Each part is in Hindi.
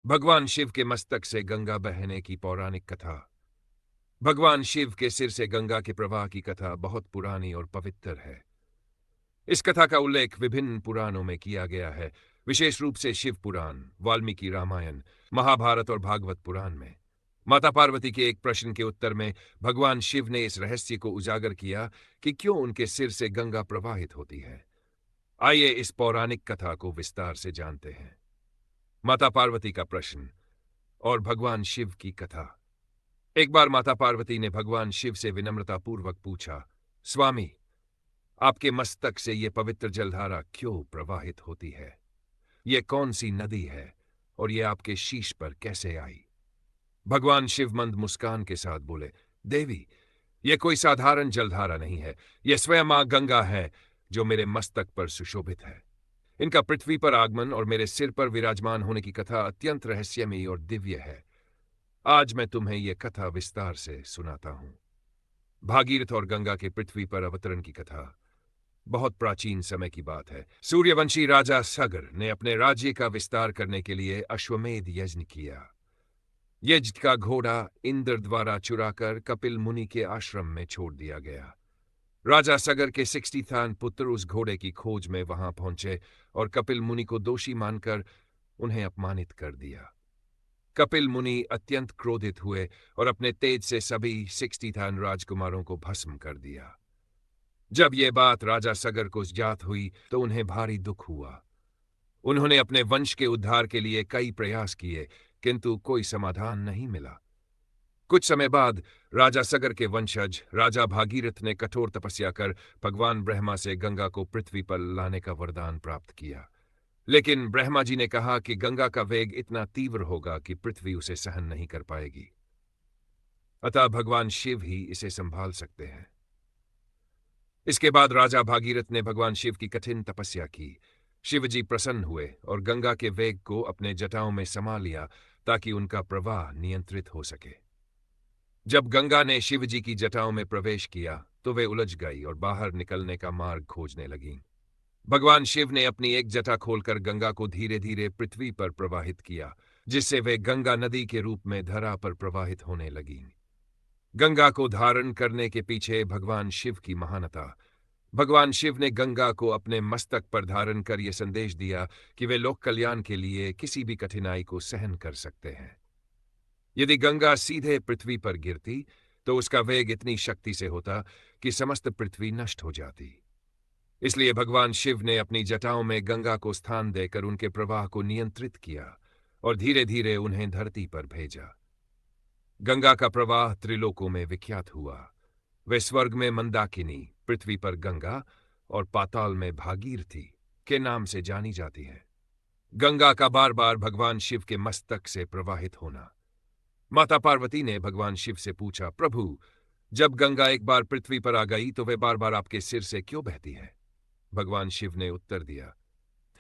भगवान शिव के मस्तक से गंगा बहने की पौराणिक कथा। भगवान शिव के सिर से गंगा के प्रवाह की कथा बहुत पुरानी और पवित्र है। इस कथा का उल्लेख विभिन्न पुराणों में किया गया है, विशेष रूप से शिव पुराण, वाल्मीकि रामायण, महाभारत और भागवत पुराण में। माता पार्वती के एक प्रश्न के उत्तर में भगवान शिव ने इस रहस्य को उजागर किया कि क्यों उनके सिर से गंगा प्रवाहित होती है। आइए इस पौराणिक कथा को विस्तार से जानते हैं। माता पार्वती का प्रश्न और भगवान शिव की कथा। एक बार माता पार्वती ने भगवान शिव से विनम्रतापूर्वक पूछा, स्वामी, आपके मस्तक से ये पवित्र जलधारा क्यों प्रवाहित होती है? ये कौन सी नदी है और ये आपके शीश पर कैसे आई? भगवान शिव मंद मुस्कान के साथ बोले, देवी, यह कोई साधारण जलधारा नहीं है। यह स्वयं मां गंगा है जो मेरे मस्तक पर सुशोभित है। इनका पृथ्वी पर आगमन और मेरे सिर पर विराजमान होने की कथा अत्यंत रहस्यमयी और दिव्य है। आज मैं तुम्हें यह कथा विस्तार से सुनाता हूं। भागीरथ और गंगा के पृथ्वी पर अवतरण की कथा बहुत प्राचीन समय की बात है। सूर्यवंशी राजा सगर ने अपने राज्य का विस्तार करने के लिए अश्वमेध यज्ञ किया। यज्ञ का घोड़ा इंद्र द्वारा चुराकर कपिल मुनि के आश्रम में छोड़ दिया गया। राजा सगर के 60 पुत्र उस घोड़े की खोज में वहां पहुंचे और कपिल मुनि को दोषी मानकर उन्हें अपमानित कर दिया। कपिल मुनि अत्यंत क्रोधित हुए और अपने तेज से सभी 60 राजकुमारों को भस्म कर दिया। जब यह बात राजा सगर को ज्ञात हुई तो उन्हें भारी दुख हुआ। उन्होंने अपने वंश के उद्धार के लिए कई प्रयास किए, किंतु कोई समाधान नहीं मिला। कुछ समय बाद राजा सगर के वंशज राजा भागीरथ ने कठोर तपस्या कर भगवान ब्रह्मा से गंगा को पृथ्वी पर लाने का वरदान प्राप्त किया। लेकिन ब्रह्मा जी ने कहा कि गंगा का वेग इतना तीव्र होगा कि पृथ्वी उसे सहन नहीं कर पाएगी, अतः भगवान शिव ही इसे संभाल सकते हैं। इसके बाद राजा भागीरथ ने भगवान शिव की कठिन तपस्या की। शिवजी प्रसन्न हुए और गंगा के वेग को अपने जटाओं में समा लिया ताकि उनका प्रवाह नियंत्रित हो सके। जब गंगा ने शिवजी की जटाओं में प्रवेश किया तो वे उलझ गई और बाहर निकलने का मार्ग खोजने लगीं। भगवान शिव ने अपनी एक जटा खोलकर गंगा को धीरे धीरे पृथ्वी पर प्रवाहित किया, जिससे वे गंगा नदी के रूप में धरा पर प्रवाहित होने लगीं। गंगा को धारण करने के पीछे भगवान शिव की महानता। भगवान शिव ने गंगा को अपने मस्तक पर धारण कर यह संदेश दिया कि वे लोक कल्याण के लिए किसी भी कठिनाई को सहन कर सकते हैं। यदि गंगा सीधे पृथ्वी पर गिरती तो उसका वेग इतनी शक्ति से होता कि समस्त पृथ्वी नष्ट हो जाती। इसलिए भगवान शिव ने अपनी जटाओं में गंगा को स्थान देकर उनके प्रवाह को नियंत्रित किया और धीरे धीरे उन्हें धरती पर भेजा। गंगा का प्रवाह त्रिलोकों में विख्यात हुआ। वे स्वर्ग में मंदाकिनी, पृथ्वी पर गंगा और पाताल में भागीरथी के नाम से जानी जाती है। गंगा का बार बार भगवान शिव के मस्तक से प्रवाहित होना। माता पार्वती ने भगवान शिव से पूछा, प्रभु, जब गंगा एक बार पृथ्वी पर आ गई तो वे बार बार आपके सिर से क्यों बहती है? भगवान शिव ने उत्तर दिया,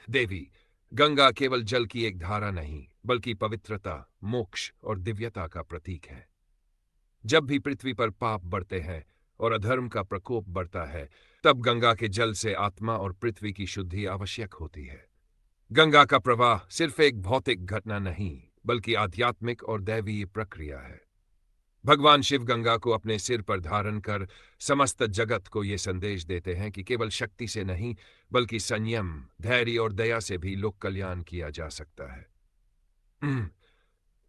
देवी, गंगा केवल जल की एक धारा नहीं बल्कि पवित्रता, मोक्ष और दिव्यता का प्रतीक है। जब भी पृथ्वी पर पाप बढ़ते हैं और अधर्म का प्रकोप बढ़ता है, तब गंगा के जल से आत्मा और पृथ्वी की शुद्धि आवश्यक होती है। गंगा का प्रवाह सिर्फ एक भौतिक घटना नहीं बल्कि आध्यात्मिक और दैवीय प्रक्रिया है। भगवान शिव गंगा को अपने सिर पर धारण कर समस्त जगत को ये संदेश देते हैं कि केवल शक्ति से नहीं बल्कि संयम, धैर्य और दया से भी लोक कल्याण किया जा सकता है।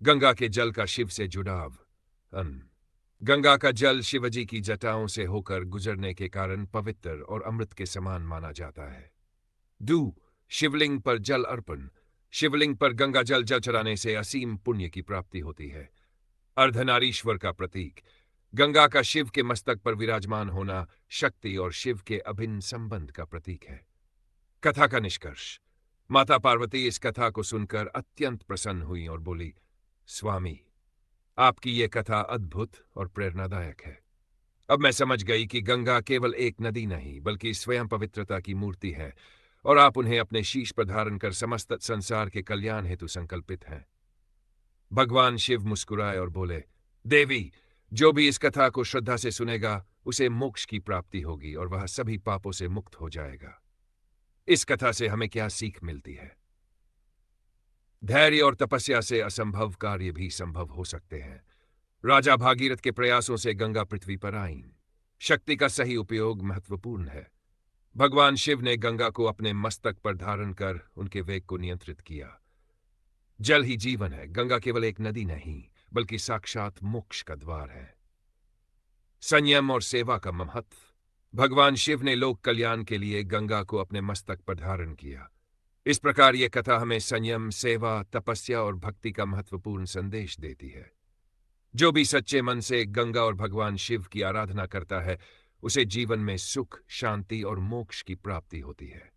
गंगा के जल का शिव से जुड़ाव। गंगा का जल शिवजी की जटाओं से होकर गुजरने के कारण पवित्र और अमृत के समान माना जाता है। शिवलिंग पर जल अर्पण। शिवलिंग पर गंगा जल चढ़ाने से असीम पुण्य की प्राप्ति होती है। अर्धनारीश्वर का प्रतीक। गंगा का शिव के मस्तक पर विराजमान होना शक्ति और शिव के अभिन्न संबंध का प्रतीक है। कथा का निष्कर्ष। माता पार्वती इस कथा को सुनकर अत्यंत प्रसन्न हुई और बोली, स्वामी, आपकी ये कथा अद्भुत और प्रेरणादायक है। अब मैं समझ गई कि गंगा केवल एक नदी नहीं बल्कि स्वयं पवित्रता की मूर्ति है और आप उन्हें अपने शीश पर धारण कर समस्त संसार के कल्याण हेतु संकल्पित हैं। भगवान शिव मुस्कुराए और बोले, देवी, जो भी इस कथा को श्रद्धा से सुनेगा उसे मोक्ष की प्राप्ति होगी और वह सभी पापों से मुक्त हो जाएगा। इस कथा से हमें क्या सीख मिलती है? धैर्य और तपस्या से असंभव कार्य भी संभव हो सकते हैं। राजा भागीरथ के प्रयासों से गंगा पृथ्वी पर आईं। शक्ति का सही उपयोग महत्वपूर्ण है। भगवान शिव ने गंगा को अपने मस्तक पर धारण कर उनके वेग को नियंत्रित किया। जल ही जीवन है। गंगा केवल एक नदी नहीं, बल्कि साक्षात मोक्ष का द्वार है। संयम और सेवा का महत्व। भगवान शिव ने लोक कल्याण के लिए गंगा को अपने मस्तक पर धारण किया। इस प्रकार यह कथा हमें संयम, सेवा, तपस्या और भक्ति का महत्वपूर्ण संदेश देती है। जो भी सच्चे मन से गंगा और भगवान शिव की आराधना करता है, उसे जीवन में सुख, शांति और मोक्ष की प्राप्ति होती है।